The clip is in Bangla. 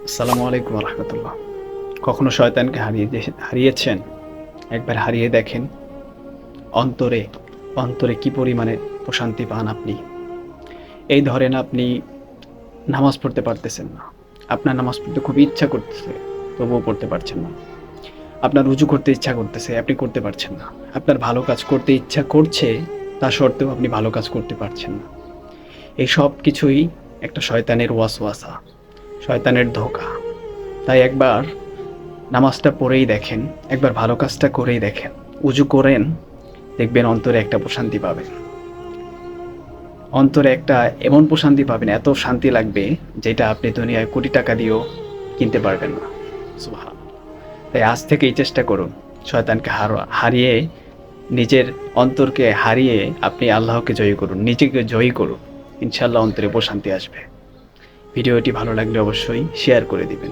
আসসালামু আলাইকুম রহমতুল্লাহ। কখনো শয়তানকে হারিয়েছেন? একবার হারিয়ে দেখেন, অন্তরে অন্তরে কি পরিমাণে প্রশান্তি পান আপনি। এই ধরেন আপনি নামাজ পড়তে পারতেছেন না, আপনার নামাজ পড়তে খুব ইচ্ছা করতেছে, তবুও পড়তে পারছেন না। আপনার রুজু করতে ইচ্ছা করতেছে, আপনি করতে পারছেন না। আপনার ভালো কাজ করতে ইচ্ছা করছে, তা সত্ত্বেও আপনি ভালো কাজ করতে পারছেন না। এই সব কিছুই একটা শয়তানের ওয়াসওয়াসা, শয়তানের ধোঁকা। তাই একবার নামাজটা পড়েই দেখেন, একবার ভালো কাজটা করেই দেখেন, উজু করেন, দেখবেন অন্তরে একটা প্রশান্তি পাবেন। অন্তরে একটা এমন প্রশান্তি পাবেন, এত শান্তি লাগবে যেটা আপনি দুনিয়ায় কোটি টাকা দিয়েও কিনতে পারবেন না। সুবহানাল্লাহ। তাই আজ থেকেই চেষ্টা করুন, শয়তানকে হারিয়ে, নিজের অন্তরকে হারিয়ে আপনি আল্লাহকে জয়ী করুন, নিজেকে জয়ী করুন। ইনশাআল্লাহ অন্তরে প্রশান্তি আসবে। ভিডিওটি ভালো লাগলে অবশ্যই শেয়ার করে দিবেন।